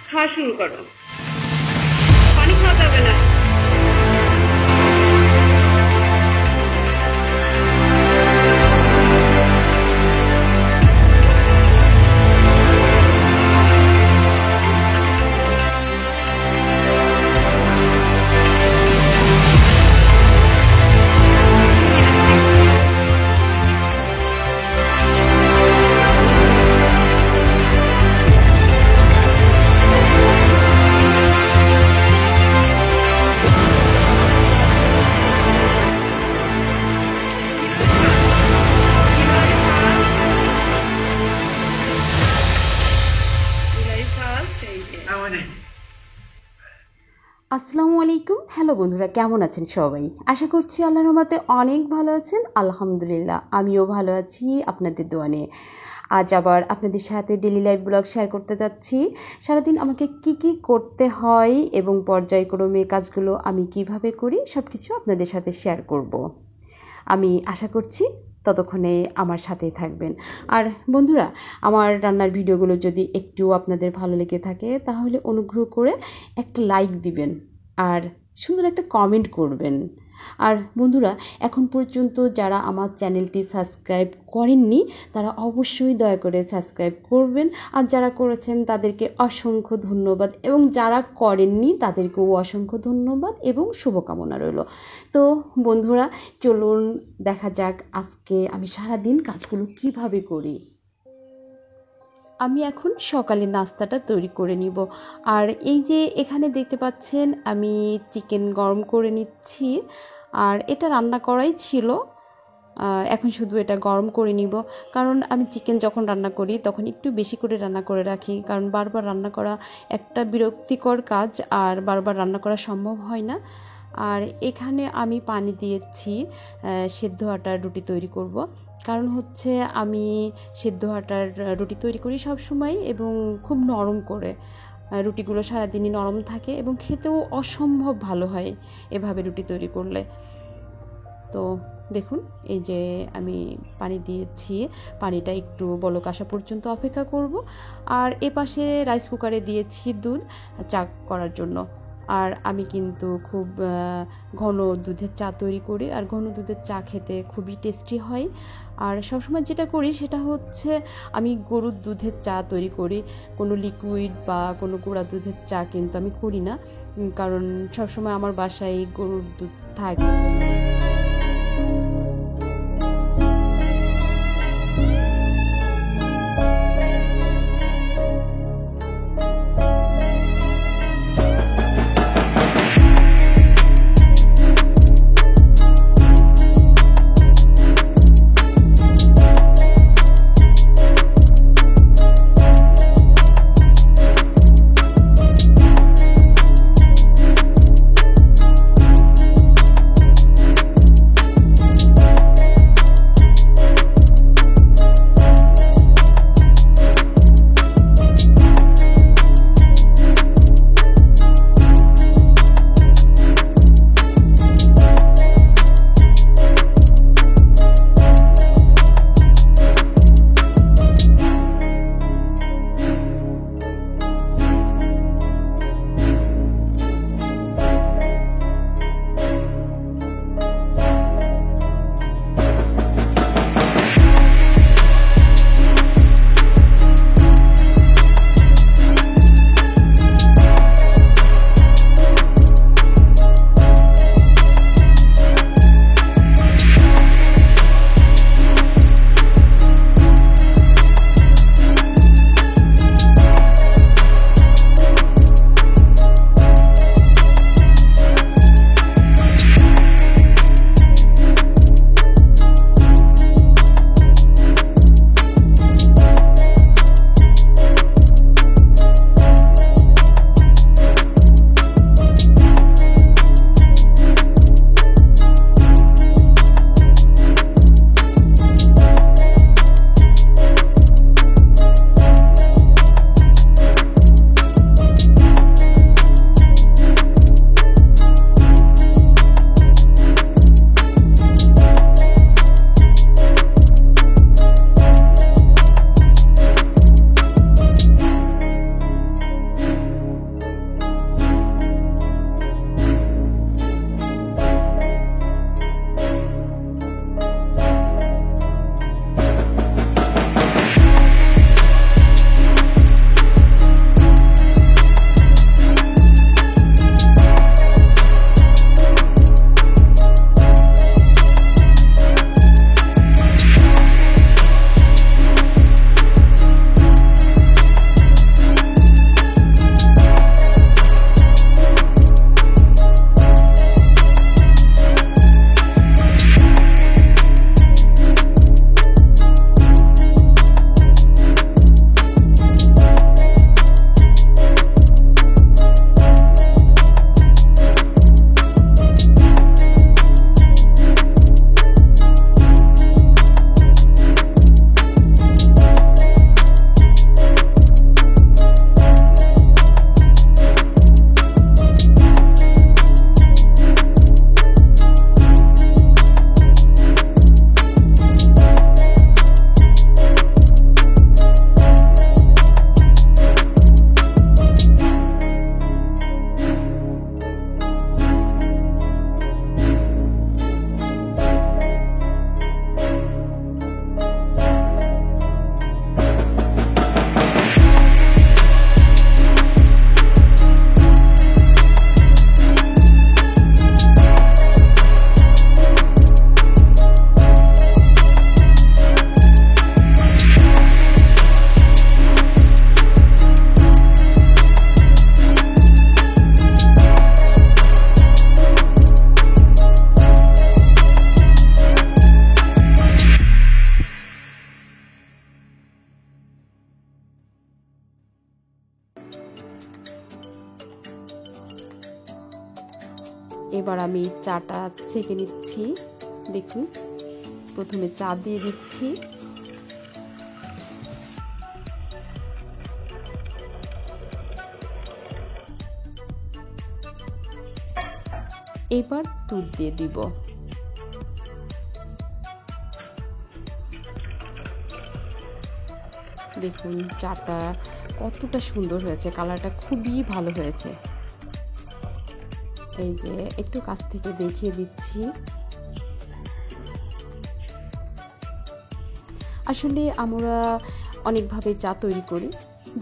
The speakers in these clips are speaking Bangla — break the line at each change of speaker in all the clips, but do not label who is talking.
খাওয়া শুরু করো। পানি খাওয়া যাবে না।
আসসালামু আলাইকুম। হ্যালো বন্ধুরা, কেমন আছেন সবাই? আশা করছি আল্লাহর রহমতে অনেক ভালো আছেন। আলহামদুলিল্লাহ আমিও ভালো আছি আপনাদের দোয়া নিয়ে। আজ আবার আপনাদের সাথে ডেইলি লাইফ ব্লগ শেয়ার করতে যাচ্ছি। সারাদিন আমাকে কি কি করতে হয় এবং পর্যায়ক্রমে কাজগুলো আমি কিভাবে করি সব কিছু আপনাদের সাথে শেয়ার করব। আমি আশা করছি ততক্ষণে আমার সাথেই থাকবেন। আর বন্ধুরা, আমার রান্নার ভিডিওগুলো যদি একটু আপনাদের ভালো লেগে থাকে তাহলে অনুগ্রহ করে একটা লাইক দিবেন আর সুন্দর একটা কমেন্ট করবেন। আর বন্ধুরা, এখন পর্যন্ত যারা আমার চ্যানেলটি সাবস্ক্রাইব করেননি তারা অবশ্যই দয়া করে সাবস্ক্রাইব করবেন। আর যারা করেছেন তাদেরকে অসংখ্য ধন্যবাদ এবং যারা করেননি তাদেরকেও অসংখ্য ধন্যবাদ এবং শুভকামনা রইল। তো বন্ধুরা, চলুন দেখা যাক আজকে আমি সারাদিন কাজগুলো কিভাবে করি। আমি এখন সকালের নাস্তাটা তৈরি করে নিব। আর এই যে এখানে দেখতে পাচ্ছেন আমি চিকেন গরম করে নিচ্ছি। আর এটা রান্না করাই ছিল, এখন শুধু এটা গরম করে নিব। কারণ আমি চিকেন যখন রান্না করি তখন একটু বেশি করে রান্না করে রাখি, কারণ বারবার রান্না করা একটা বিরক্তিকর কাজ আর বারবার রান্না করা সম্ভব হয় না। আর এখানে আমি পানি দিয়েছি সেদ্ধ আটার রুটি তৈরি করব। কারণ হচ্ছে আমি সেদ্ধ আটার রুটি তৈরি করি সব সময় এবং খুব নরম করে। রুটিগুলো সারাদিনই নরম থাকে এবং খেতেও অসম্ভব ভালো হয় এভাবে রুটি তৈরি করলে। তো দেখুন, এই যে আমি পানি দিয়েছি, পানিটা একটু বলক আসা পর্যন্ত অপেক্ষা করব। আর এপাশে রাইস কুকারে দিয়েছি দুধ চা করার জন্য। আর আমি কিন্তু খুব ঘন দুধের চা তৈরি করি, আর ঘন দুধের চা খেতে খুবই টেস্টি হয়। আর সবসময় যেটা করি সেটা হচ্ছে আমি গরুর দুধের চা তৈরি করি, কোনো লিকুইড বা কোনো গুঁড়া দুধের চা কিন্তু আমি করি না, কারণ সবসময় আমার বাসায় গরুর দুধ থাকে। এবার আমি চাটা ছেঁকে নিচ্ছি। দেখুন, প্রথমে চা দিয়ে দিচ্ছি। এবার দুধ দিয়ে দিব। দেখুন চাটা কতটা সুন্দর হয়েছে, কালারটা খুবই ভালো হয়েছে। এই যে একটু কাছ থেকে দেখিয়ে দিচ্ছি। আসলে আমরা অনেকভাবে চা তৈরি করি,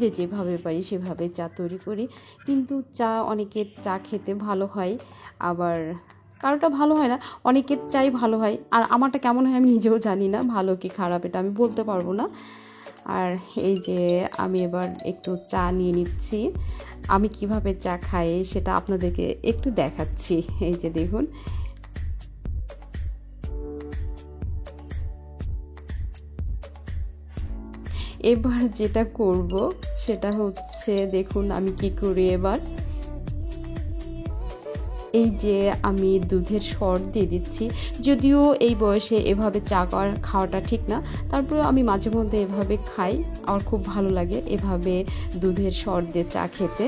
যে যেভাবে পারি সেভাবে চা তৈরি করি, কিন্তু চা অনেকের চা খেতে ভালো হয়, আবার কারোটা ভালো হয় না। অনেকের চাই ভালো হয়, আর আমারটা কেমন হয় আমি নিজেও জানি না, ভালো কি খারাপ এটা আমি বলতে পারবো না। আর এই যে আমি এবার একটু চা নিয়ে নিচ্ছি। আমি কিভাবে চা খাই সেটা আপনাদেরকে একটু দেখাচ্ছি। এই যে দেখুন, এবার যেটা করব সেটা হচ্ছে, দেখুন আমি কি করি এবার। এই যে আমি দুধের সর দিয়ে দিচ্ছি। যদিও এই বয়সে এভাবে চা খাওয়াটা ঠিক না, তারপরে আমি মাঝে মধ্যে এভাবে খাই, আমার খুব ভালো লাগে এভাবে দুধের সর দিয়ে চা খেতে।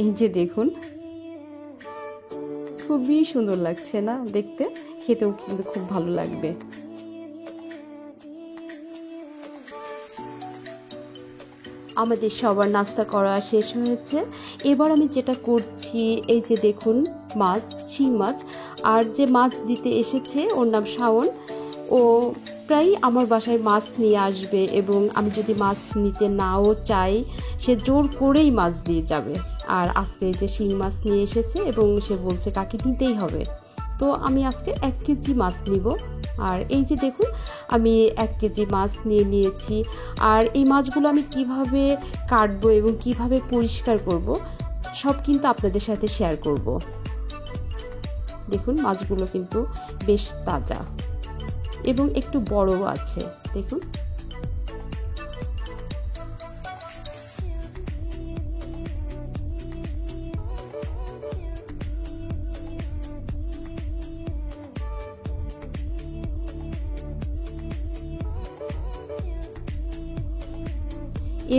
এই যে দেখুন, খুবই সুন্দর লাগছে না দেখতে? খেতেও কিন্তু খুব ভালো লাগবে। আমাদের সবার নাস্তা করা শেষ হয়েছে। এবার আমি যেটা করছি, এই যে দেখুন মাছ, শিং মাছ, আর যে মাছ দিতে এসেছে ওর নাম শাওন। ও প্রায় আমার বাসায় মাছ নিয়ে আসবে, এবং আমি যদি মাছ নিতে নাও চাই সে জোর করেই মাছ দিয়ে যাবে। আর আজকে যে শিং মাছ নিয়ে এসেছে এবং সে বলছে কাকে নিতেই হবে, তো আমি আজকে 1 কেজি মাছ নিব। আর এই যে দেখুন আমি 1 কেজি মাছ নিয়ে নিয়েছি। আর এই মাছগুলো আমি কিভাবে কাটবো এবং কিভাবে পরিষ্কার করব সব কিন্তু আপনাদের সাথে শেয়ার করব। দেখুন মাছগুলো কিন্তু বেশ তাজা এবং একটু বড়ও আছে, দেখুন।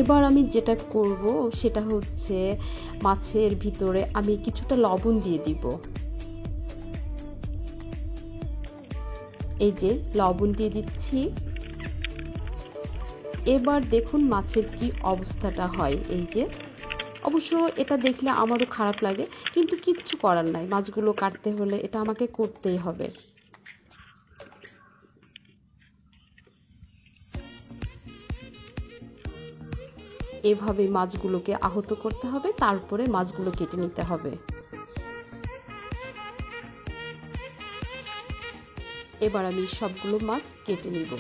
এবার আমি যেটা করব সেটা হচ্ছে, মাছের ভিতরে আমি কিছুটা লবণ দিয়ে দিব। এই যে লবণ দিয়ে দিচ্ছি। এবার দেখুন মাছের কি অবস্থাটা হয়। এই যে, অবশ্য এটা দেখলে আমারও খারাপ লাগে, কিন্তু কিচ্ছু করার নাই, মাছগুলো কাটতে হলে এটা আমাকে করতেই হবে। এভাবে মাছগুলোকে আহত করতে হবে, তারপরে মাছগুলো কেটে নিতে হবে। এবার আমি সবগুলো মাছ কেটে নিব।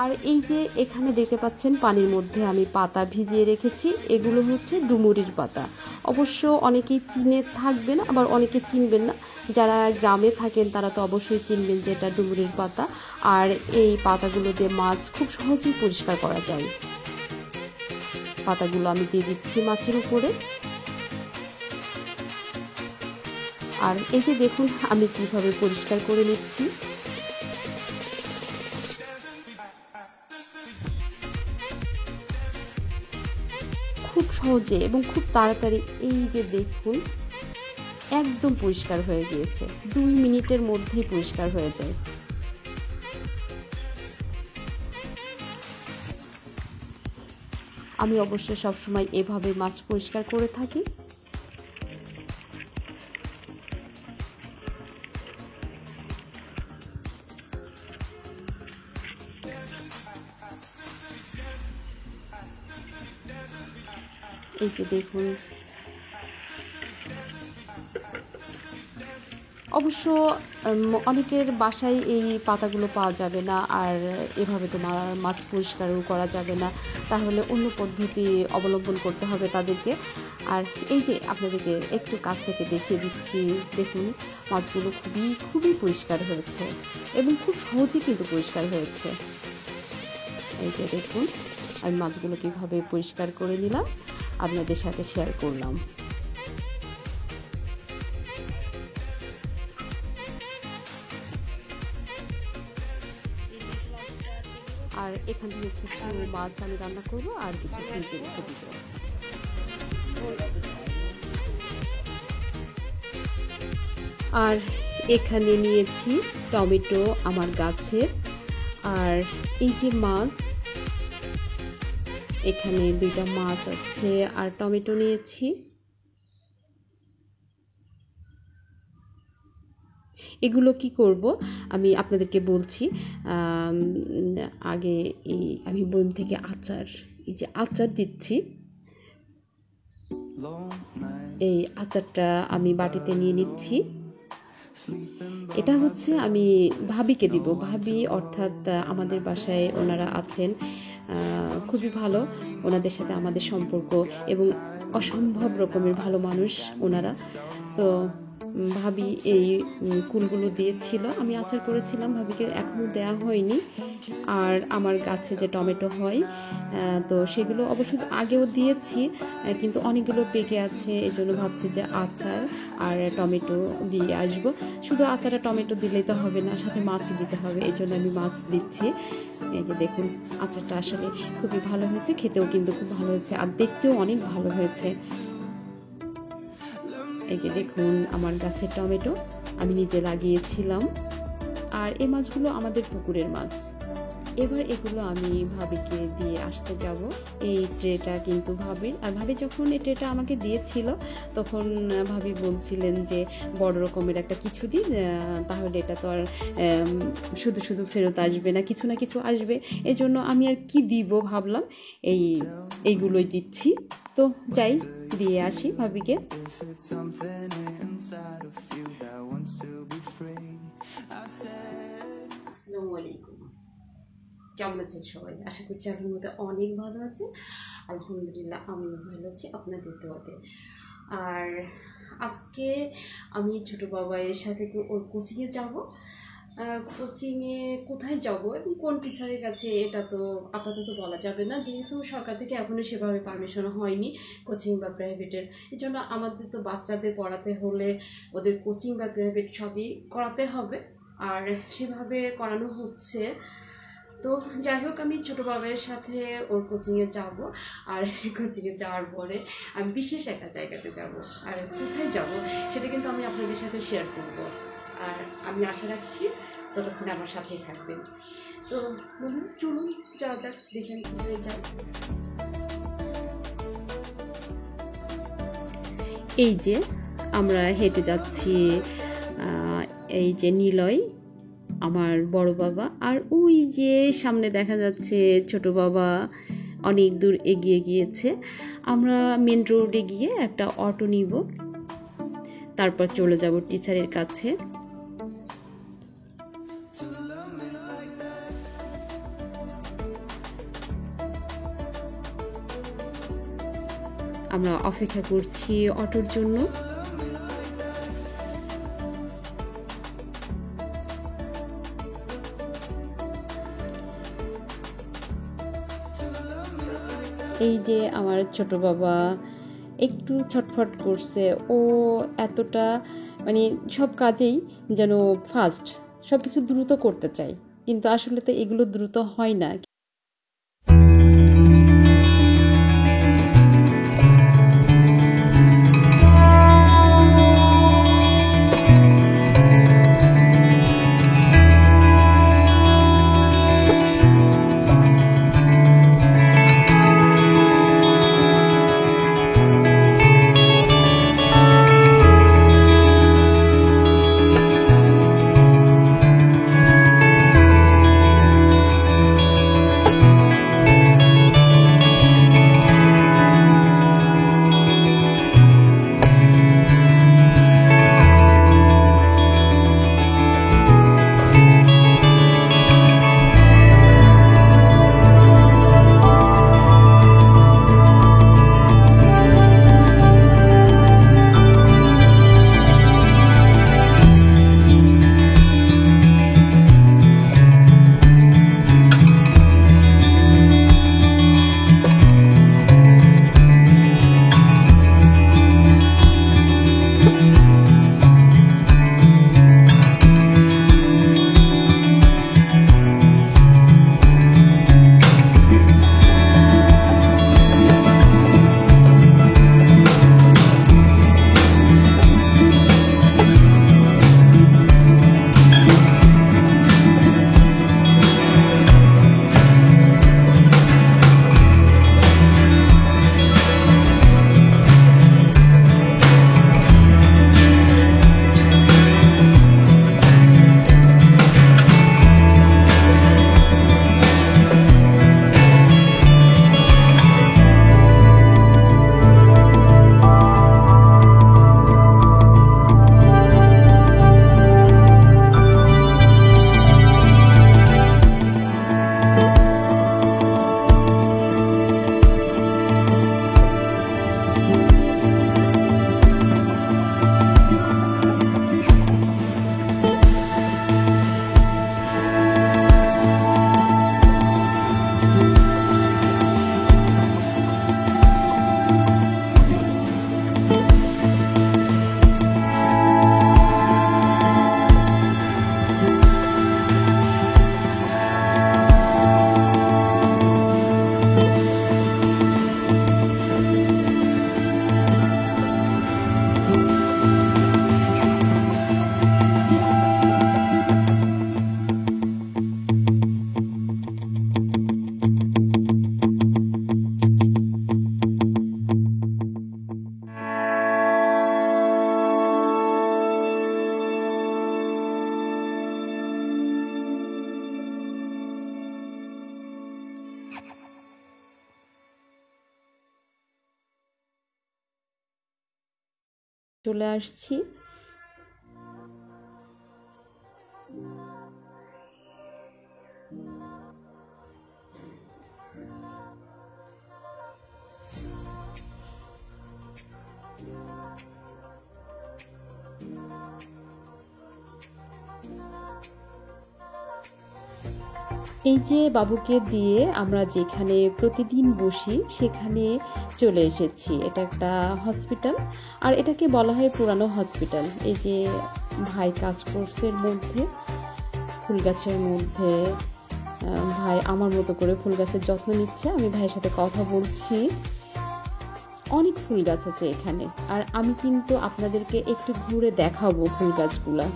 আর এই যে এখানে দেখতে পাচ্ছেন পানির মধ্যে আমি পাতা ভিজিয়ে রেখেছি, এগুলো হচ্ছে ডুমুরির পাতা। অবশ্য অনেকেই চিনে থাকবেন, আবার অনেকে চিনবেন না। যারা গ্রামে থাকেন তারা তো অবশ্যই চিনবেন যে এটা ডুমুরির পাতা। আর এই পাতাগুলো দিয়ে মাছ খুব সহজেই পরিষ্কার করা যায়। পাতাগুলো আমি দিয়ে দিচ্ছি মাছের উপরে। আর এই যে দেখুন আমি কিভাবে পরিষ্কার করে নিচ্ছি। খুব সহজে এবং খুব তাড়াতাড়ি, এই যে দেখুন একদম পরিষ্কার হয়ে গিয়েছে, 2 মিনিটের মধ্যেই পরিষ্কার হয়ে যায়। আমি অবশ্য সবসময় এভাবে মাছ পরিষ্কার করে থাকি। এই যে দেখুন, অবশ্য অনেকের বাসায় এই পাতাগুলো পাওয়া যাবে না, আর এভাবে তো মাছ পরিষ্কারও করা যাবে না, তাহলে অন্য পদ্ধতি অবলম্বন করতে হবে তাদেরকে। আর এই যে আপনাদেরকে একটু কাছ থেকে দেখিয়ে দিচ্ছি, দেখুন মাছগুলো খুবই খুবই পরিষ্কার হয়েছে এবং খুব সহজে কিন্তু পরিষ্কার হয়েছে। এই যে দেখুন আমি মাছগুলো কীভাবে পরিষ্কার করে নিলাম আপনাদের সাথে শেয়ার করলাম। আর এখান থেকে কিছু মাছ আমি রান্না করব আর কিছু ফ্রিজে রেখে দিব। আর এখানে নিয়েছি টমেটো আমার গাছের, আর এই যে মাছ, এখানে 2টা মাছ আছে আর টমেটো নিয়েছি। এগুলো কি করব আমি আপনাদেরকে বলছি। আগে আমি বইম থেকে এই যে আচার দিচ্ছি, এই আচারটা আমি বাটিতে নিয়ে নিচ্ছি। এটা হচ্ছে আমি ভাবিকে দিব। ভাবি অর্থাৎ আমাদের বাসায় ওনারা আছেন, খুবই ভালো, ওনাদের সাথে আমাদের সম্পর্ক এবং অসম্ভব রকমের ভালো মানুষ ওনারা। তো ভাবি এই কুলগুলো দিয়েছিল, আমি আচার করেছিলাম, ভাবিকে এখনো দেওয়া হয়নি। আর আমার গাছে যে টমেটো হয় তো সেগুলো অবশ্য আগেও দিয়েছি, কিন্তু অনেকগুলো পেকে আছে, এই জন্য ভাবছি যে আচার আর টমেটো দিয়ে আসবো। শুধু আচার আর টমেটো দিলেই তো হবে না, সাথে মাছও দিতে হবে, এই জন্য আমি মাছ দিচ্ছি। এই যে দেখুন আচারটা আসলে খুবই ভালো হয়েছে, খেতেও কিন্তু খুব ভালো হয়েছে আর দেখতেও অনেক ভালো হয়েছে। এই যে দেখুন আমার গাছের টমেটো আমি নিজে লাগিয়েছিলাম, আর এই মাছগুলো আমাদের পুকুরের মাছ। এবার এগুলো আমি ভাবিকে দিয়ে আসতে যাব। এই ট্রেটা কিন্তু ভাবির, আর ভাবি যখন এই ট্রেটা আমাকে দিয়েছিল তখন ভাবি বলছিলেন যে বড় রকমের একটা কিছু দিন, তাহলে এটা তো আর শুধু শুধু ফেরত আসবে না, কিছু না কিছু আসবে। এই জন্য আমি আর কি দিব ভাবলাম এইগুলোই দিচ্ছি। তো যাই দিয়ে আসি ভাবিকে। আসসালামু আলাইকুম, কেমন আছেন সবাই? আশা করছি আপনার মধ্যে অনেক ভালো আছে। আলহামদুলিল্লাহ আমিও ভালো আছি আপনাদের দোয়াতে। আর আজকে আমি ছোটো বাবাইয়ের সাথে ওর কোচিংয়ে যাব। কোচিংয়ে কোথায় যাব এবং কোন টিচারের কাছে এটা তো আপাতত বলা যাবে না, যেহেতু সরকার থেকে এখনও সেভাবে পারমিশন হয়নি কোচিং বা প্রাইভেটের। এই জন্য আমাদের তো বাচ্চাদের পড়াতে হলে ওদের কোচিং বা প্রাইভেট সবই করাতে হবে, আর সেভাবে করানো হচ্ছে। তো যাই হোক আমি ছোটো বাবার সাথে ওর কোচিংয়ে যাব, আর কোচিংয়ে যাওয়ার পরে আমি বিশেষ একটা জায়গাতে যাব, আর কোথায় যাব সেটা কিন্তু আমি আপনাদের সাথে শেয়ার করব। আর আমি আশা রাখছি ততক্ষণে আমার সাথেই থাকবেন। তো বলুন চলুন যাওয়া যাক, দেখেন কোথায় যাই। এই যে আমরা হেঁটে যাচ্ছি, এই যে নিলয় আমার বড় বাবা, আর ওই যে সামনে দেখা যাচ্ছে ছোট বাবা অনেক দূর এগিয়ে গিয়েছে। আমরা মেন রোডে গিয়ে একটা অটো নিব, তারপর চলে যাব টিচারের কাছে। আমরা অপেক্ষা করছি অটোর জন্য। এই যে আমার ছোট বাবা একটু ছটফট করছে, ও এতটা মানে সব কাজেই যেন ফাস্ট, সবকিছু দ্রুত করতে চায়, কিন্তু আসলে তো এগুলো দ্রুত হয় না। চলে আসছি। এই যে বাবুকে দিয়ে আমরা যেখানে প্রতিদিন বসি সেখানে চলে এসেছি। এটা একটা হসপিটাল, আর এটাকে বলা হয় পুরানো হসপিটাল। এই যে ভাই কাজ করছে মধ্যে, ফুল গাছের মধ্যে। ভাই আমার মতো করে ফুল গাছের যত্ন নিচ্ছে। আমি ভাইয়ের সাথে কথা বলছি। অনেক ফুল গাছ আছে এখানে, আর আমি কিন্তু আপনাদেরকে একটু ঘুরে দেখাবো ফুল গাছগুলা।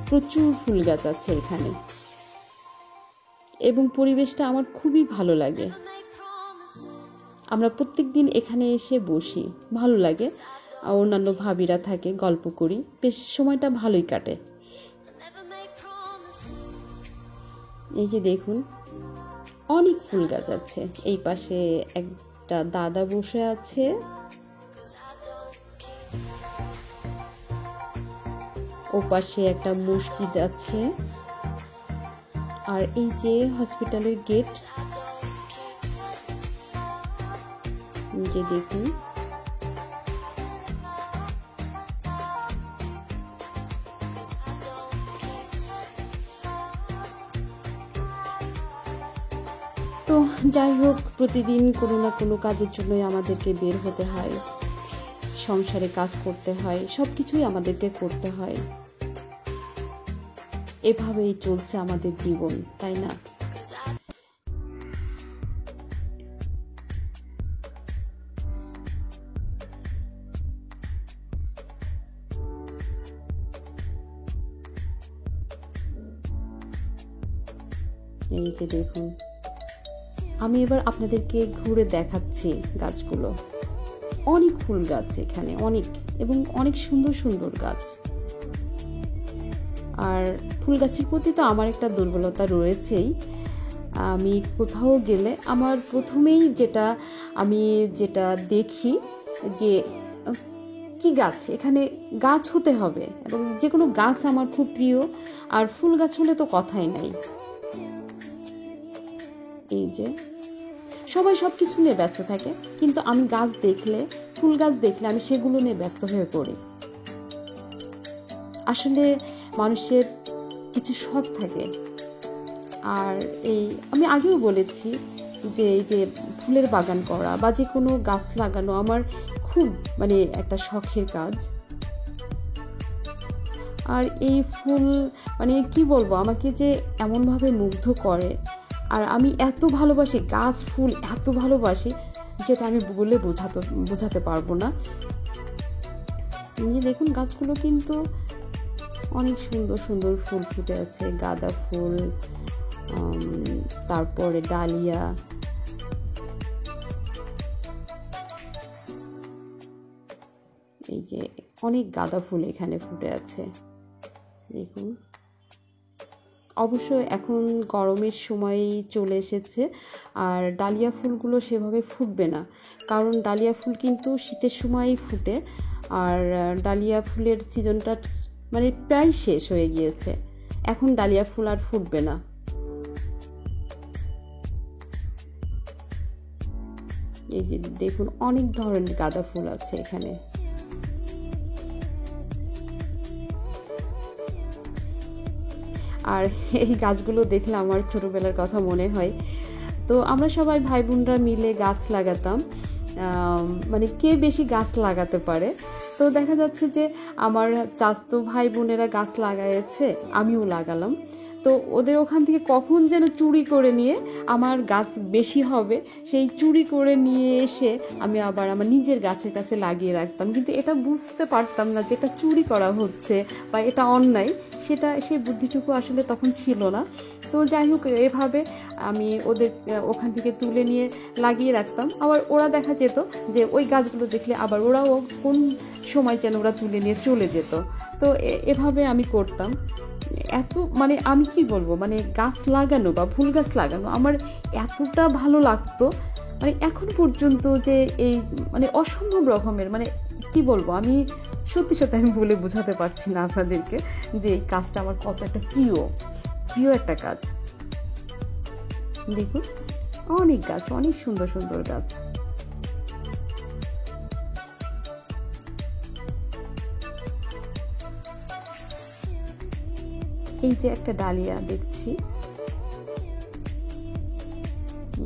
প্রচুর ফুল গাছ আছে এখানে, এবং পরিবেশটা আমার খুবই ভালো লাগে। আমরা প্রত্যেকদিন এখানে এসে বসি, ভালো লাগে। অন্যান্য ভাবিরা থাকে, গল্প করি, বেশ সময়টা ভালোই কাটে। এই যে দেখুন, অনেক ফুল গাছ আছে। এই পাশে একটা দাদা বসে আছে, ও পাশে একটা মসজিদ আছে, আর এই যে হসপিটালের গেট। যে দেখুন, তো যাই হোক, প্রতিদিন কোনো না কোনো কাজের জন্যই আমাদেরকে বের হতে হয়, সংসারে কাজ করতে হয়, সবকিছুই আমাদেরকে করতে হয়। এভাবেই চলছে আমাদের জীবন, তাই না? এই যে দেখুন, আমি এবার আপনাদেরকে ঘুরে দেখাচ্ছি গাছগুলো। অনেক ফুল গাছ এখানে, অনেক, এবং অনেক সুন্দর সুন্দর গাছ। আর ফুল গাছের প্রতি তো আমার একটা দুর্বলতা রয়েছেই। আমি কোথাও গেলে আমার প্রথমেই যেটা দেখি যে কি গাছ, এখানে গাছ হতে হবে, এবং যে কোনো গাছ আমার খুব প্রিয়। আর ফুল গাছ হলে তো কথাই নাই। এই যে সবাই সবকিছু নিয়ে ব্যস্ত থাকে, কিন্তু আমি গাছ দেখলে, ফুল গাছ দেখলে আমি সেগুলো নিয়ে ব্যস্ত হয়ে পড়ি। আসলে মানুষের কিছু শখ থাকে। আর আমি আগেও বলেছি যে এই যে ফুলের বাগান করা বা যে কোনো গাছ লাগানো আমার খুব একটা শখের কাজ। আর এই ফুল কি বলবো, আমাকে যে এমনভাবে মুগ্ধ করে, আর আমি এত ভালোবাসি গাছ, ফুল এত ভালোবাসি, যেটা আমি বলে বোঝাতে পারবো না। দেখুন, গাছগুলো কিন্তু অনেক সুন্দর সুন্দর ফুল ফুটে আছে। গাঁদা ফুল, তারপরে ডালিয়া, এই যে অনেক গাঁদা ফুল এখানে ফুটে আছে। দেখুন, অবশ্য এখন গরমের সময় চলে এসেছে, আর ডালিয়া ফুলগুলো সেভাবে ফুটবে না, কারণ ডালিয়া ফুল কিন্তু শীতের সময়ই ফুটে, আর ডালিয়া ফুলের সিজনটা প্রায় শেষ হয়ে গিয়েছে। এখন ডালিয়া ফুল আর ফুটবে না। এই যে দেখুন, অনেক ধরনের গাঁদা ফুল আছে এখানে। আর এই গাছগুলো দেখলে আমার ছোটবেলার কথা মনে হয়। তো আমরা সবাই ভাই বোনরা মিলে গাছ লাগাতাম, কে বেশি গাছ লাগাতে পারে। তো দেখা যাচ্ছে যে আমার চাচাতো ভাই বোনেরা গাছ লাগাইছে, আমিও লাগালাম। তো ওদের ওখান থেকে কখন যেন চুরি করে নিয়ে, আমার গাছ বেশি হবে সেই চুরি করে নিয়ে এসে আমি আবার আমার নিজের গাছের কাছে লাগিয়ে রাখতাম। কিন্তু এটা বুঝতে পারতাম না যে এটা চুরি করা হচ্ছে বা এটা অন্যায়, সেই বুদ্ধিটুকু আসলে তখন ছিল না। তো যাই হোক, এভাবে আমি ওদের ওখান থেকে তুলে নিয়ে লাগিয়ে রাখতাম। আবার ওরা দেখা যেত যে ওই গাছগুলো দেখলে আবার ওরাও কোন সময় যেন ওরা তুলে নিয়ে চলে যেত। তো এভাবে আমি করতাম। এত আমি কি বলবো, গাছ লাগানো বা ফুল গাছ লাগানো আমার এতটা ভালো লাগতো, এখন পর্যন্ত যে এই অসম্ভব রকমের কি বলবো, আমি সত্যি সত্যি আমি বলে বোঝাতে পারছি না আপনাদেরকে যে এই কাজটা আমার কত একটা প্রিয় একটা কাজ। দেখুন অনেক গাছ, অনেক সুন্দর সুন্দর গাছ। এই যে একটা ডালিয়া দেখছি,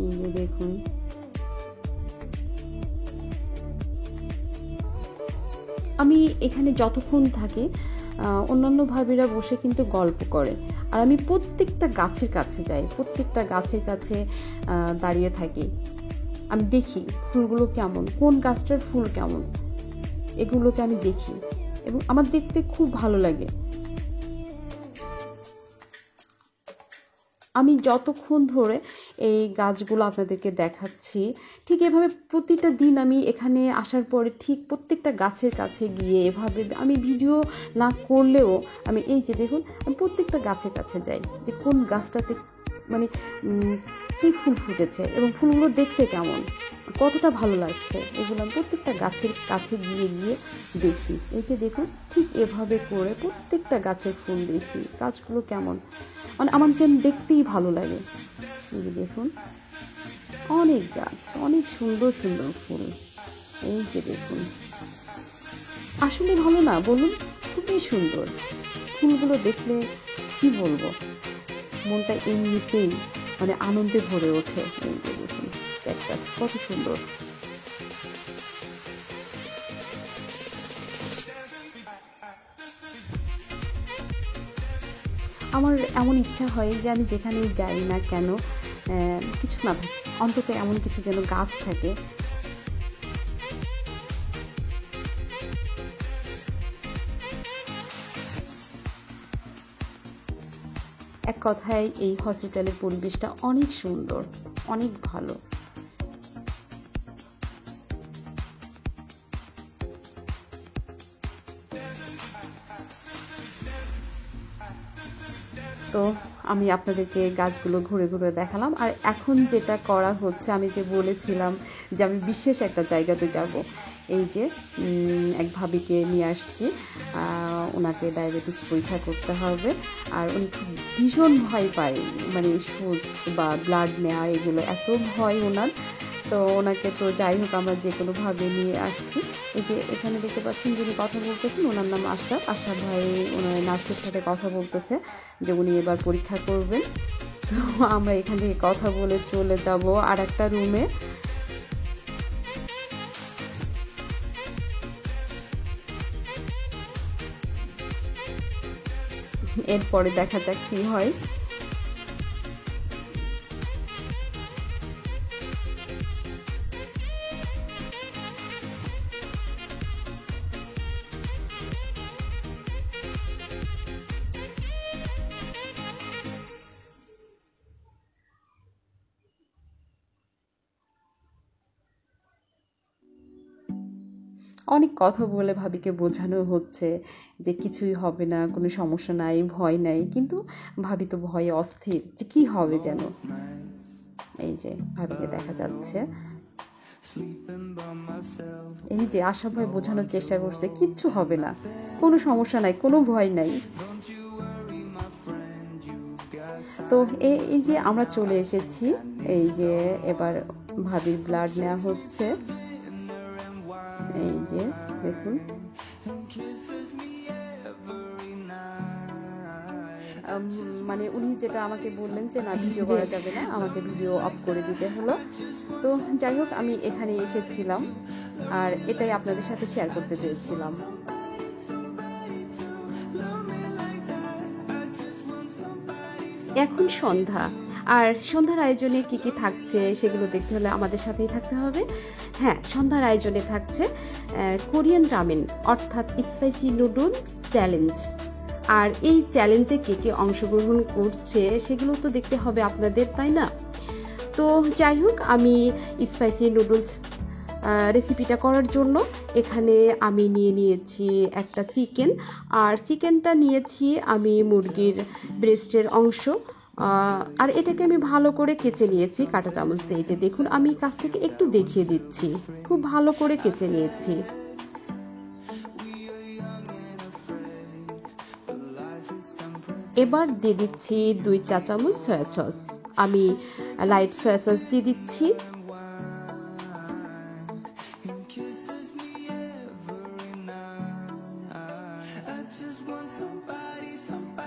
এই যে দেখুন আমি এখানে যতক্ষণ থাকি অন্যান্য ভাবিরা বসে কিন্তু গল্প করে, আর আমি প্রত্যেকটা গাছের কাছে যাই, প্রত্যেকটা গাছের কাছে দাঁড়িয়ে থাকি। আমি দেখি ফুলগুলো কেমন, কোন গাছটার ফুল কেমন, এগুলোকে আমি দেখি এবং আমার দেখতে খুব ভালো লাগে। আমি যতক্ষণ ধরে এই গাছগুলো আপনাদেরকে দেখাচ্ছি, ঠিক এভাবে প্রতিটা দিন আমি এখানে আসার পরে ঠিক প্রত্যেকটা গাছের কাছে গিয়ে এভাবে আমি ভিডিও না করলেও আমি এই যে দেখুন আমি প্রত্যেকটা গাছের কাছে যাই যে কোন গাছটাতে মানে কি ফুল ফুটেছে এবং ফুলগুলো দেখতে কেমন, কতটা ভালো লাগছে, এগুলো আমি প্রত্যেকটা গাছের কাছে গিয়ে গিয়ে দেখি। এই যে দেখুন ঠিক এভাবে করে প্রত্যেকটা গাছের ফুল দেখি, গাছগুলো কেমন, মানে আমার যেন দেখতেই ভালো লাগে। এই যে দেখুন অনেক গাছ, অনেক সুন্দর সুন্দর ফুল। এই যে দেখুন আসলে ভালো না বলুন, খুবই সুন্দর ফুলগুলো দেখলে, কি বলবো, মনটা এমনিতেই মানে আনন্দে ভরে ওঠে। এই যে দেখুন ক্যাকটাস কত সুন্দর। আমার এমন ইচ্ছা হয় যে আমি যেখানেই যাই না কেন কিছু না থাকে, অন্তত এমন কিছু যেন গাছ থাকে। এক কথায় এই হসপিটালের পরিবেশটা অনেক সুন্দর, অনেক ভালো। তো আমি আপনাদেরকে গাছগুলো ঘুরে ঘুরে দেখালাম, আর এখন যেটা করা হচ্ছে, আমি যে বলেছিলাম যে আমি বিশেষ একটা জায়গাতে যাব, এই যে এক ভাবিকে নিয়ে আসছি, ওনাকে ডায়াবেটিস পরীক্ষা করতে হবে, আর উনি খুব ভীষণ ভয় পায়, মানে সুচ বা ব্লাড নেওয়া এগুলো এত ভয় ওনার। তো ওনাকে তো যাই হোক আমরা যে কোনোভাবে নিয়ে আসছি। এই যে এখানে দেখতে পাচ্ছেন যিনি কথা বলতেছেন, ওনার নাম আশরাফ ভাই, ওনার নার্সের সাথে কথা বলতেছে যে উনি এবার পরীক্ষা করবেন। তো আমরা এখান থেকে কথা বলে চলে যাব আর একটা রুমে। এরপরে দেখা যাক কি হয়। অনেক কথা বলে ভাবিকে বোঝানো হচ্ছে যে কিছুই হবে না, কোনো সমস্যা নাই, ভয় নাই, কিন্তু ভাবি তো ভয়ে অস্থির যে কি হবে যেন। এই যে ভাবিকে দেখা যাচ্ছে, এই যে আশা ভয় বোঝানোর চেষ্টা করছে কিচ্ছু হবে না, কোনো সমস্যা নাই, কোনো ভয় নাই। তো এই যে আমরা চলে এসেছি, এই যে এবার ভাবির ব্লাড নেওয়া হচ্ছে। এই যে দেখুন মানে উনি যেটা আমাকে বললেন যে না ভিডিও করা যাবে না, আমাকে ভিডিও অফ করে দিতে হলো। তো যাই হোক আমি এখানে এসেছিলাম আর এটাই আপনাদের সাথে শেয়ার করতে চেয়েছিলাম। এখন সন্ধ্যা, আর সন্ধ্যার আয়োজনে কি কি থাকছে সেগুলো দেখতে হলে আমাদের সাথেই থাকতে হবে। হ্যাঁ, সন্ধ্যার আয়োজনে থাকছে কোরিয়ান রামেন অর্থাৎ স্পাইসি নুডলস চ্যালেঞ্জ। আর এই চ্যালেঞ্জে কে কে অংশগ্রহণ করছে সেগুলো তো দেখতে হবে আপনাদের, তাই না? তো যাই হোক আমি স্পাইসি নুডলস রেসিপিটা করার জন্য এখানে আমি নিয়েছি একটা চিকেন, আর চিকেনটা নিয়েছি আমি মুরগির ব্রেস্টের অংশ, আর এটাকে আমি ভালো করে কেচে নিয়েছি কাঁটা চামচ দিয়ে। যে দেখুন আমি কাছ থেকে একটু দেখিয়ে দিচ্ছি, খুব ভালো করে কেচে নিয়েছি। এবার দিয়ে দিচ্ছি 2 চা চামচ সয়া সস। আমি লাইট সয়া সস দিয়ে দিচ্ছি।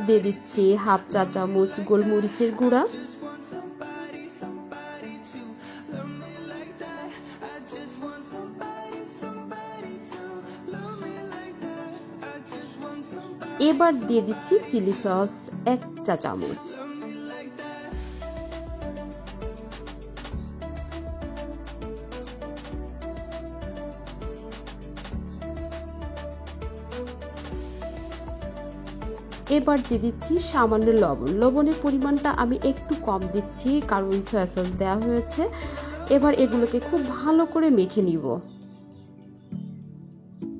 দিয়ে দিচ্ছি হাফ চা চামচ গোলমরিচের গুঁড়া। এবার দিয়ে দিচ্ছি চিলি সস 1 চা চামচ। এবার দিয়ে দিচ্ছি সামান্য লবণ। লবণের পরিমাণটা আমি একটু কম দিচ্ছি কারণ সয়া সস দেওয়া হয়েছে। এবার এগুলোকে খুব ভালো করে মেখে নিব।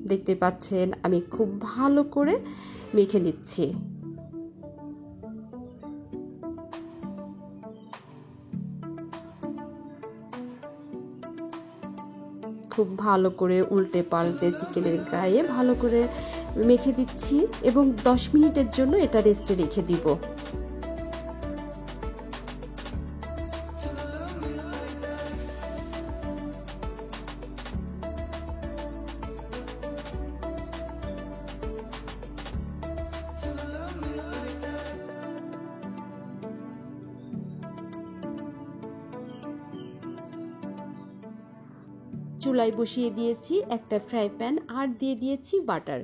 দেখতে পাচ্ছেন আমি খুব ভালো করে মেখে নিচ্ছি। খুব ভালো করে উল্টে পাল্টে চিকেনের গায়ে ভালো করে মেখে দিচ্ছি এবং 10 মিনিটের জন্য এটা রেস্টে রেখে দিব। চুলায় বসিয়ে দিয়েছি একটা ফ্রাই প্যান আর দিয়ে দিয়েছি বাটার।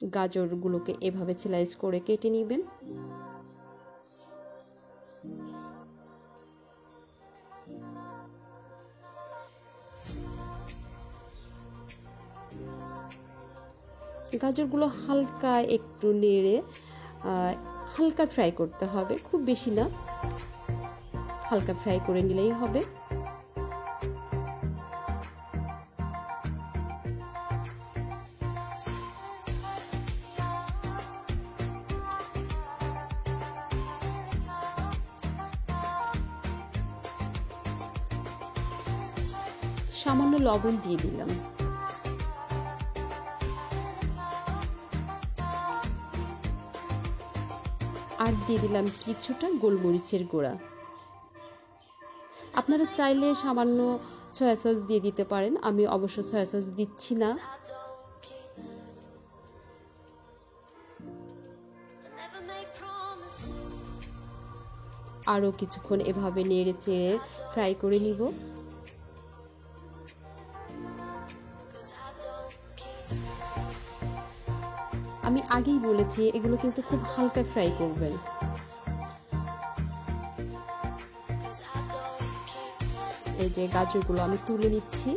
গাজরগুলোকে এভাবে স্লাইস করে কেটে নেবেন। গাজরগুলো হালকা একটু নেড়ে হালকা ফ্রাই করতে হবে, খুব বেশি না, হালকা ফ্রাই করে নিলেই হবে। সামান্য লবণ দিয়ে দিলাম। আর দিয়ে দিলাম কিছুটা গোলমরিচের গুঁড়া। আপনারা চাইলে সামান্য সয়া সস দিয়ে দিতে পারেন, আমি অবশ্য সয়া সস দিচ্ছি না। আরও কিছুক্ষণ এভাবে নেড়ে চেড়ে ফ্রাই করে নিব। আমি আগেই বলেছি এগুলো কিন্তু খুব হালকা ফ্রাই করবেন। এই যে গাজরগুলো আমি তুলে নিচ্ছি।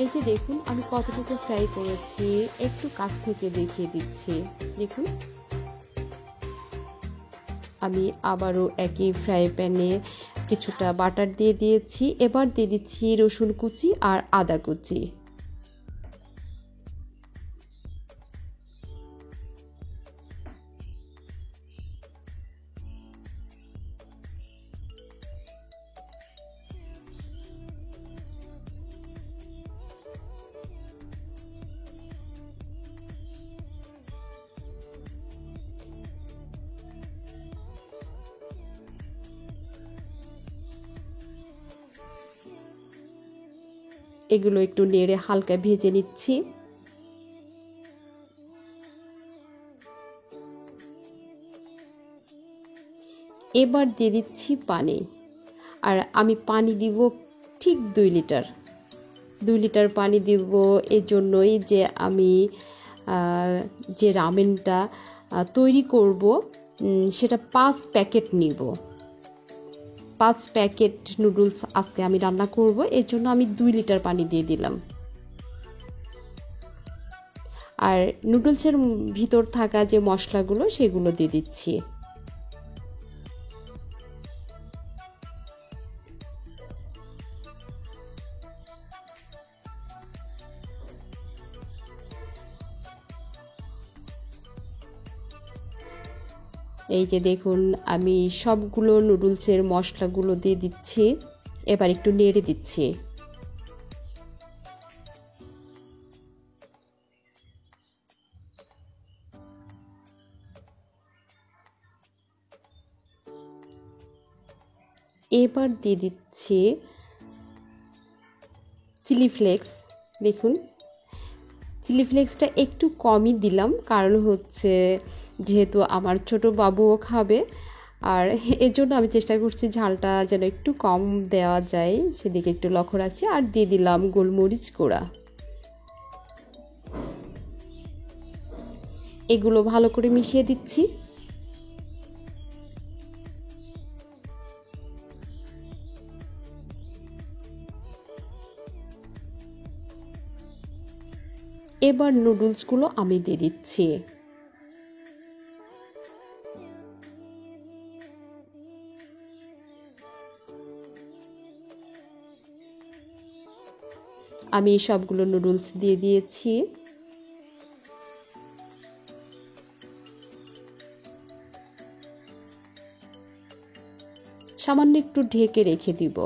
এই যে দেখুন আমি কতটুকু ফ্রাই করেছি, একটু কাছ থেকে দেখিয়ে দিচ্ছি। দেখুন আমি আবারও একই ফ্রাই প্যানে কিছুটা বাটার দিয়ে দিয়েছি। এবার দিয়ে দিচ্ছি রসুন কুচি আর আদা কুচি। এগুলো একটু নেড়ে হালকা ভেজে নিচ্ছি। এবার দিয়ে দিচ্ছি পানি, আর আমি পানি দিব ঠিক 2 লিটার। 2 লিটার পানি দিব এজন্যই যে আমি যে রামেনটা তৈরি করব সেটা 5 প্যাকেট নিব। 5 প্যাকেট নুডলস আজকে আমি রান্না করব, এর জন্য আমি 2 লিটার পানি দিয়ে দিলাম। আর নুডলসের ভিতর থাকা যে মশলাগুলো সেগুলো দিয়ে দিচ্ছি। এই যে দেখুন আমি সবগুলো নুডলসের মশলাগুলো দিয়ে দিচ্ছি। এবার একটু নেড়ে দিচ্ছি। এবার দিয়ে দিচ্ছি চিলি ফ্লেক্স। দেখুন চিলি ফ্লেক্সটা একটু কমই দিলাম, কারণ হচ্ছে যেহেতু আমার ছোট বাবুও খাবে, আর এর জন্য আমি চেষ্টা করছি ঝালটা যেন একটু কম দেওয়া যায়, সেদিকে একটু লক্ষ্য রাখছি। আর দিয়ে দিলাম গোলমরিচ গুঁড়া। এগুলো ভালো করে মিশিয়ে দিচ্ছি। এবার নুডলসগুলো আমি দিয়ে দিচ্ছি। আমি সবগুলো নুডলস দিয়ে দিয়েছি। সামান্য একটু ঢেকে রেখে দিব,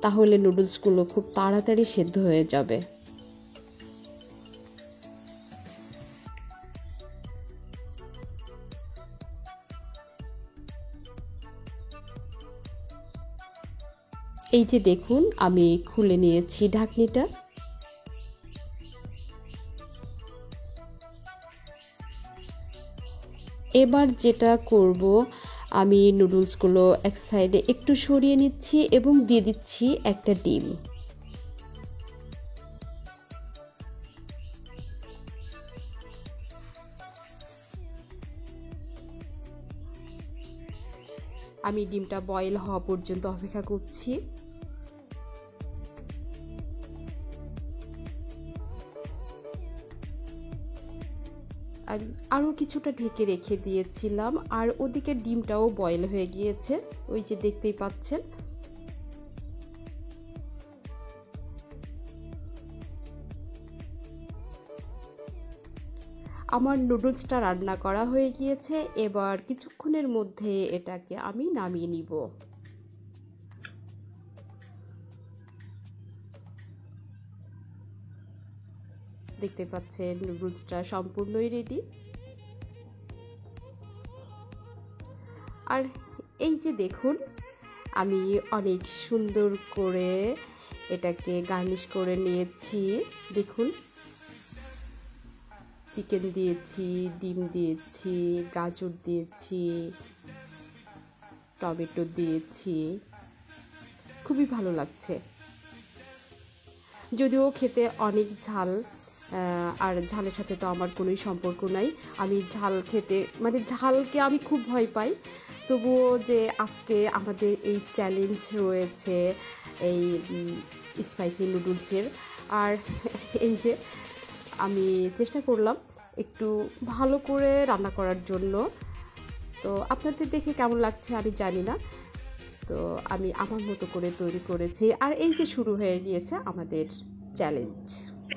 তাহলে নুডলসগুলো খুব তাড়াতাড়ি সেদ্ধ হয়ে যাবে। এই যে দেখুন আমি খুলে নিয়েছি ঢাকনিটা। এবার যেটা করব, আমি নুডলসগুলো এক সাইডে একটু সরিয়ে নিচ্ছি এবং দিয়ে দিচ্ছি একটা ডিম। আমি ডিমটা বয়েল হওয়া পর্যন্ত অপেক্ষা করছি। আর আরও কিছুটা ঢেকে রেখে দিয়েছিলাম, আর ওদিকে ডিমটাও বয়েল হয়ে গিয়েছে, ওই যে দেখতেই পাচ্ছেন। আমার নুডলসটা রান্না করা হয়ে গিয়েছে, এবার কিছুক্ষণের মধ্যে এটাকে আমি নামিয়ে নিব। দেখতে পাচ্ছেন নুডলসটা সম্পূর্ণই রেডি। আর এই যে দেখুন, আমি অনেক সুন্দর করে এটাকে গার্নিশ করে নিয়েছি। দেখুন, চিকেন দিয়েছি, ডিম দিয়েছি, গাজর দিয়েছি, টমেটো দিয়েছি, খুবই ভালো লাগছে। যদিও খেতে অনেক ঝাল, আর ঝালের সাথে তো আমার কোনোই সম্পর্ক নাই। আমি ঝাল খেতে, মানে ঝালকে আমি খুব ভয় পাই। তবুও যে আজকে আমাদের এই চ্যালেঞ্জ রয়েছে এই স্পাইসি নুডলসের, আর এই যে আমি চেষ্টা করলাম একটু ভালো করে রান্না করার জন্য। তো আপনাদের দেখে কেমন লাগছে আমি জানি না, তো আমি আমার মতো করে তৈরি করেছি। আর এই যে শুরু হয়ে গিয়েছে আমাদের চ্যালেঞ্জ।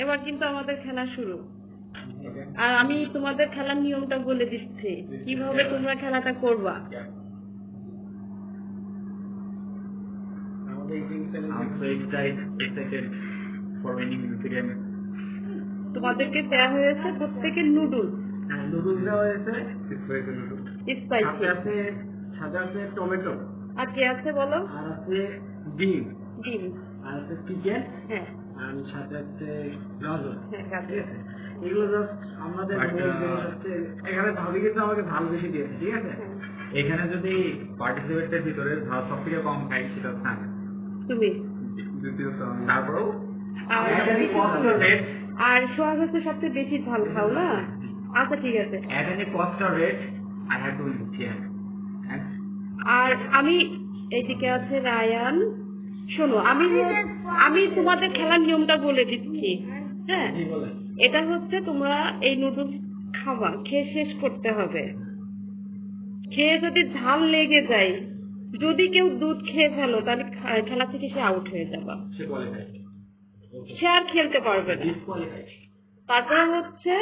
এবার কিন্তু আমাদের খেলা শুরু। আর আমি তোমাদের খেলার নিয়মটা বলে দিচ্ছি, কিভাবে তোমরা খেলাটা করবা। তোমাদেরকে দেওয়া হয়েছে প্রত্যেকের নুডলস,
নুডলস দেওয়া হয়েছে,
স্পাইসি,
সাথে আছে টমেটো,
আর কি আছে বলো?
আর আছে ডিম,
ডিম,
আর আছে চিকেন,
হ্যাঁ,
আর সাথে আছে গাজর।
হ্যাঁ, গাজর।
এগুলো জাস্ট আমাদের এখানে ভাবি কিন্তু আমাকে ঝাল বেশি দিয়েছে, ঠিক আছে? এখানে যদি পার্টিসিপেটের ভিতরে ঝাল সব থেকে কম খাই সেটা থাক
তুমি।
তারপরেও
আর সোহাগ হচ্ছে সবচেয়ে বেশি ঝাল খাও না? আচ্ছা ঠিক আছে।
At any cost or rate, I have to share.
আর আমি এইদিকে আছে রায়ান। শোনো, আমি তোমাদের খেলার নিয়মটা বলে দিচ্ছি। হ্যাঁ, এটা হচ্ছে তোমরা এই নুডলস খাবা, খেয়ে শেষ করতে হবে। খেয়ে যদি ঝাল লেগে যায়, যদি কেউ দুধ খেয়ে ফেলো, তাহলে খেলা থেকে সে আউট হয়ে যাবা, সে আর খেলতে পারবে না। তারপরে হচ্ছে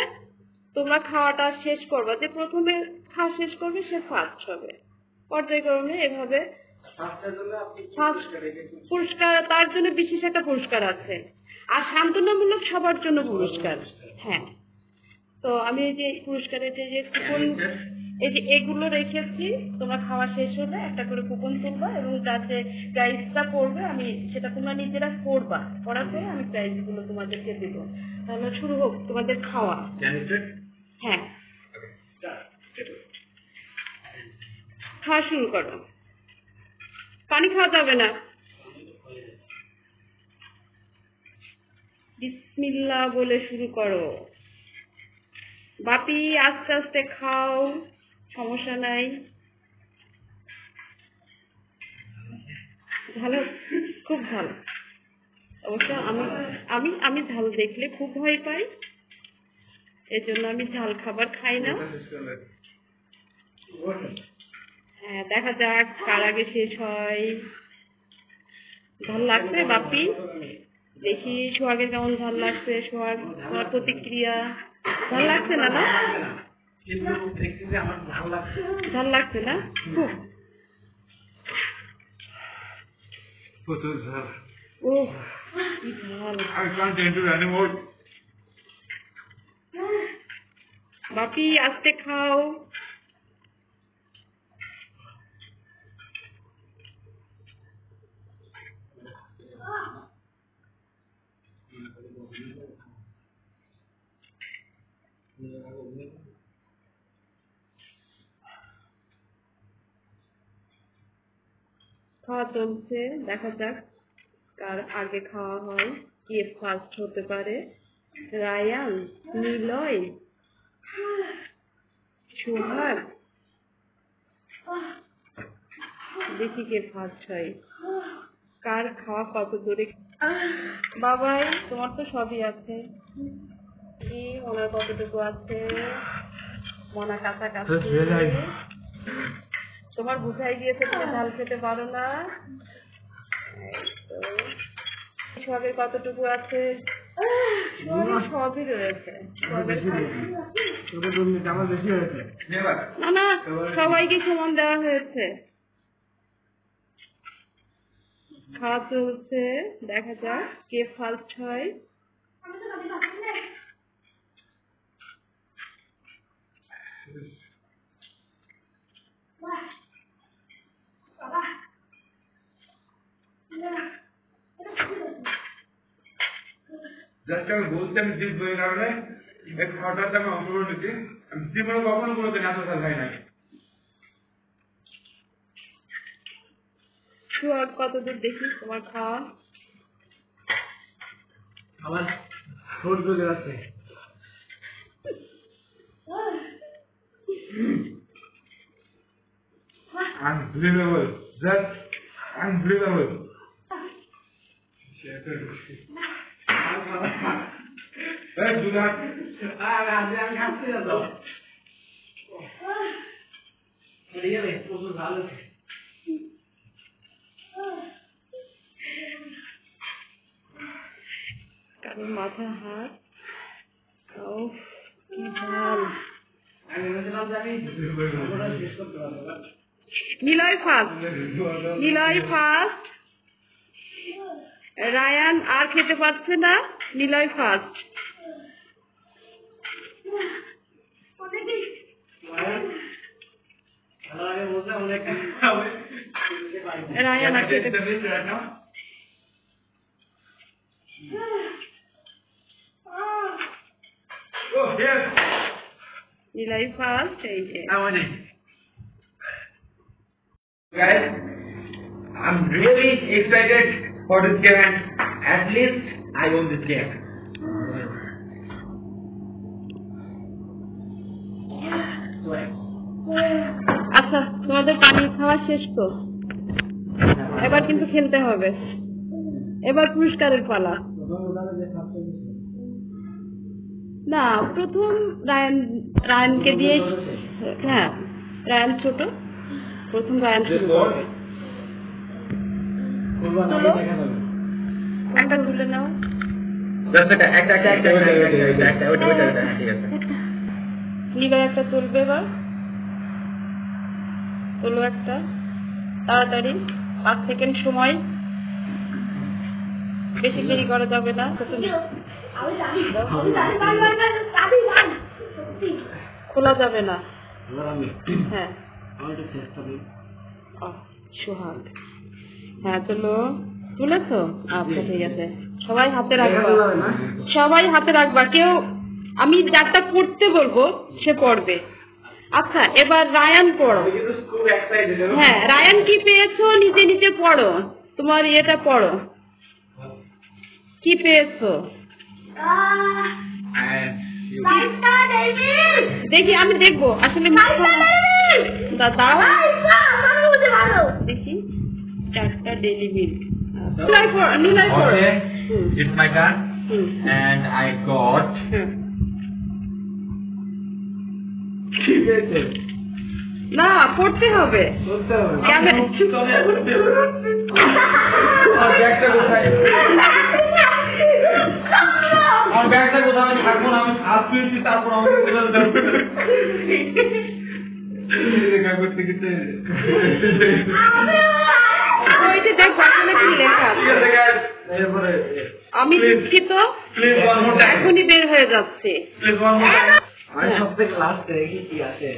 তোমরা খাওয়াটা শেষ করবা, যে প্রথমে খাওয়া শেষ করবে সে ফার্স্ট হবে। পর্যায়ক্রমে এভাবে পুরস্কার, তার জন্য বিশেষ একটা পুরস্কার আছে, আর সান্ত্বনামূলক সবার জন্য পুরস্কার। হ্যাঁ, তো আমি এই যে পুরস্কারের যে কুপন, এই যে এগুলো রেখেছি, তোমরা খাওয়া শেষ হলে একটা করে কুপন তুলবা, এবং যাতে প্রাইজটা পড়বে আমি সেটা তোমরা নিজেরা করবা, করার পরে আমি প্রাইজ গুলো তোমাদেরকে দিব। তাহলে শুরু হোক তোমাদের খাওয়া। হ্যাঁ, খাওয়া শুরু করো। পানি খাওয়া যাবে না। বিসমিল্লাহ বলে শুরু করো। বাপি আস্তে আস্তে খাও, সমস্যা নাই। ঝাল, খুব ঝাল। অবশ্য আমি আমি ঝাল দেখলে খুব ভয় পাই, এজন্য আমি ঝাল খাবার খাই না। হ্যাঁ, দেখা যাক কার আগে শেষ হয়। ঝাল লাগছে বাপি? দেখি সোহাগের কেমন ঝাল লাগছে। সোহাগ, তোমার প্রতিক্রিয়া। ঝাল লাগছে না? না, ঝাল লাগছে না খুব?
প্রচুর ঝাল।
ও কি ঝাল!
I can't endure anymore.
বাপি আস্তে খাও। খাওয়া চলছে, দেখা যাক কার আগে খাওয়া হয়, কে ফার্স্ট হতে পারে। রায়ান, নিলয়, সোহাগ, দেখি কে ফার্স্ট হয়, কার খাওয়া কত দূরে। বাবাই, তোমার তো সবই আছে, কি ওনার কতটুকু আছে, মনা কাছাকাছি। তোমার বুঝাই গিয়েছে তুমি ঝাল খেতে পারো না। সবের কতটুকু আছে, সবই রয়েছে। না না, সবাইকে সমান দেওয়া হয়েছে। খাওয়া চলছে, দেখা যাক কে ফার্স্ট হয়।
আমি বলছি আমি জিপ বই কারণে এই খাওয়াটাতে আমি অংশগ্রহণ নিচ্ছি। আমি জীবনে কখনো কোনোদিন এত কাজ হয় নাই।
কত দূর দেখি তোমার খাওয়া।
আমার ঠোঁট গলে আছে।
Unbelievable. That's unbelievable. Hey, do that.
আমি খাচ্ছি না তো। প্রচুর ভালো আছে।
কারোর মাথা হাত, কি ঝাল। Niloy first, Niloy first. Ryan আর খেতে পারছে না, নিলয় ফার্স্ট। রায়ান আর খেতে নিলয় ফার্স্ট। এই যে
Guys, I'm really excited for this game and at least I won this game.
আচ্ছা, তোমাদের পানি খাওয়া শেষ তো, এবার কিন্তু খেলতে হবে। এবার পুরস্কারের পালা। না, প্রথম রায়ানকে দিয়ে, হ্যাঁ রায়ান ছোট, প্রথম রায়ান শুরু করবে। তুলো, একটা তুলে নাও। নিলয় একটা তুলবে, এবার তোলো একটা, তাড়াতাড়ি, 5 সেকেন্ড সময়, বেশি দেরি করা যাবে না। খোলা যাবে না, হ্যাঁ সোহাগ। হ্যাঁ তোলো, তুলেছো? আচ্ছা ঠিক আছে, সবাই হাতে রাখবা, সবাই হাতে রাখবা। কেউ, আমি যারটা পড়তে বলবো সে পড়বে। আচ্ছা, এবার রায়ান পড়ো। হ্যাঁ, রায়ান কি পেয়েছো নিচে নিচে পড়ো, তোমার ইয়েটা পড়ো, কি পেয়েছো দেখি, আমি দেখবো আসলে। দাঁড়াও দেখি, 4টা daily milk.
Okay, it's my turn and I got
না, পড়তে হবে।
আমার ব্যাগটা কোথায়, আমি থাকবো না, আমি হাত পেয়েছি, তারপর আমাকে
আমি দুঃখিত, এখনই বের হয়ে যাচ্ছে।
আমি সব থেকে লাস্ট দেখি কি আছে।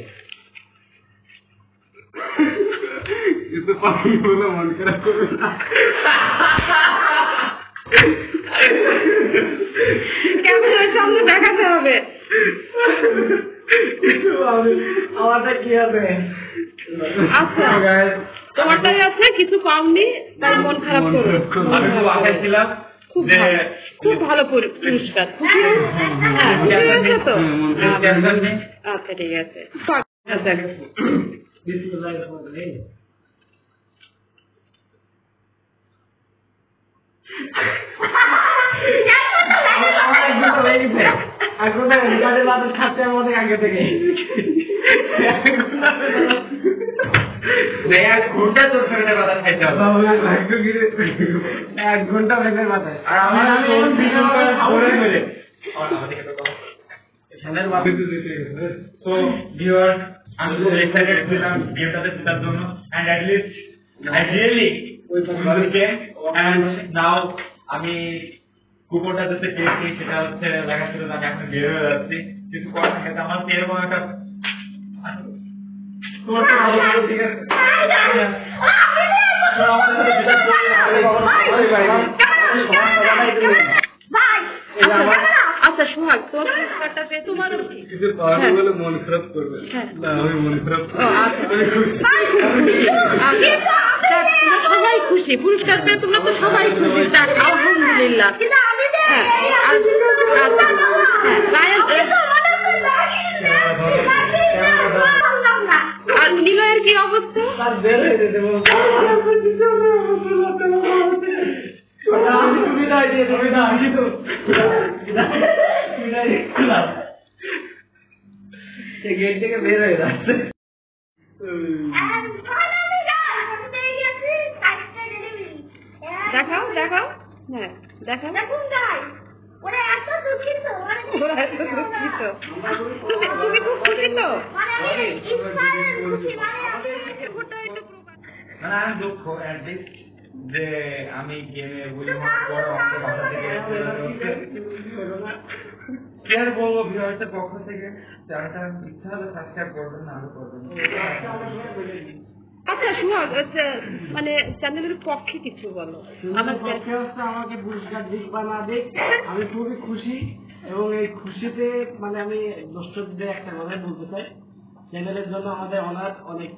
কিন্তু পাখি বলে মন খারাপ করবে না।
ক্যামেরার সামনে দেখাতে হবে।
আমারটা কি হবে?
আচ্ছা, তোমারটাই আছে, কিছু পাওনি তাই মন খারাপ করো।
আমি খুব আশায় ছিলাম,
খুব ভালো পুরস্কার। হ্যাঁ, ঠিক আছে তো? আচ্ছা ঠিক আছে।
আগে থেকে এক ঘন্টা তোর ফ্যানের বাতাস খাইতে হবে 1 ঘন্টা ফ্যানের বাতাস আর আমার তো ভিউয়ার আমি খুব এক্সাইটেড ছিলাম গেমটাতে জেতার জন্য and at least I really and now আমি কুপনটা যেতে পেয়েছি সেটা হচ্ছে লেখা ছিল আমি এখন বের হয়ে যাচ্ছি কিন্তু করার থাকে আমার এরকম একটা তোমার তো ভালো ভালো ঠিক আছে
আচ্ছা সোহাগ তোমার পুরস্কারটা পেয়ে তোমারও কি?
কিছু পাওয়ার বলে মন খারাপ করবে না আমি মন খারাপ
সবাই খুশি পুরস্কার পেয়ে তোমরা তো সবাই খুশি যাক, আলহামদুলিল্লাহ। হ্যাঁ, আর নিলয়ের কি অবস্থা?
গেট থেকে বের হয়ে যাচ্ছে
দেখাও দেখাও, হ্যাঁ দেখাও। ওরা এত দুঃখিত। তুমি খুব খুশি তো?
মানে আমি দুঃখ অ্যাটলিস্ট যে আমি গেমে বলি বড় অঙ্ক বাসা থেকে কি আর বলবো ভিউয়ার্সের পক্ষ থেকে যারা ইচ্ছা হলে সাবস্ক্রাইব করবেন না আরো করবেন।
আচ্ছা সোহাগ, মানে চ্যানেলের পক্ষে কিছু বলো।
আমার পক্ষে হচ্ছে আমাকে পুরস্কার দিক বা না দিক আমি খুবই খুশি এবং এই খুশিতে মানে আমি দর্শকদের একটা কথাই বলতে চাই, চ্যানেলের জন্য আমাদের অনেক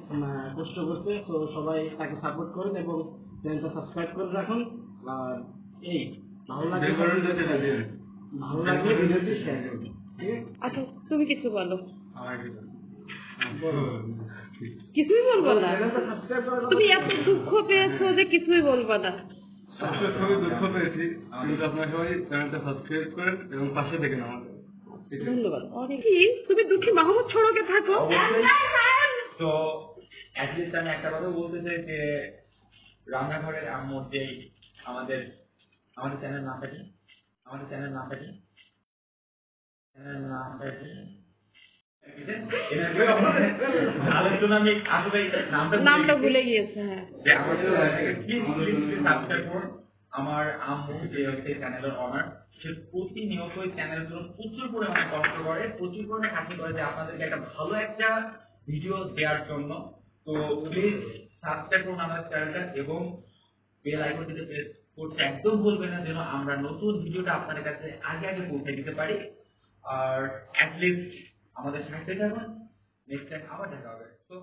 কষ্ট করছে, তো সবাই তাকে সাপোর্ট করুন এবং চ্যানেলটা সাবস্ক্রাইব করে রাখুন। আর এই ভালো লাগলে ভিডিওটি শেয়ার করুন, ঠিক আছে?
আচ্ছা তুমি কিছু বলো। কিছুই বলবো না?
চ্যানেলটা সাবস্ক্রাইব করে
তুমি এত দুঃখ পেয়েছো যে কিছুই বলবো না?
খুবই দুঃখ পেয়েছি, কিন্তু আপনারা সবাই চ্যানেলটা সাবস্ক্রাইব করেন এবং পাশে দেখেন আমাদের।
ধন্যবাদ অনেক। কি তুমি দুঃখী মাহমুদ সড়কে থাকো?
তো অ্যাটলিস্ট আমি একটা কথা বলতে চাই যে রান্নাঘরের আম্মুর যে আমাদের চ্যানেল নামটা কি? চ্যানেল নামটা কি? আলোচনা আমি আসলে
নামটা ভুলে গিয়েছে। হ্যাঁ,
যে আমাদের সাবস্ক্রাইব করুন। আমার আম্মু যে হচ্ছে চ্যানেলের অনার, সে প্রতিনিয়ত চ্যানেলের জন্য প্রচুর পরিমাণে কষ্ট করে, প্রচুর পরিমাণে খাটনি করে যে আপনাদেরকে একটা ভালো একটা ভিডিও দেওয়ার জন্য। তো প্লিজ সাবস্ক্রাইব করুন আমাদের চ্যানেলটা এবং বেল আইকনটিতে প্রেস করতে একদম ভুলবেন না, যেন আমরা নতুন ভিডিওটা আপনাদের কাছে আগে পৌঁছে দিতে পারি। আর অ্যাটলিস্ট আমাদের সাথে থাকুন, নেক্সট টাইম আবার দেখা হবে। তো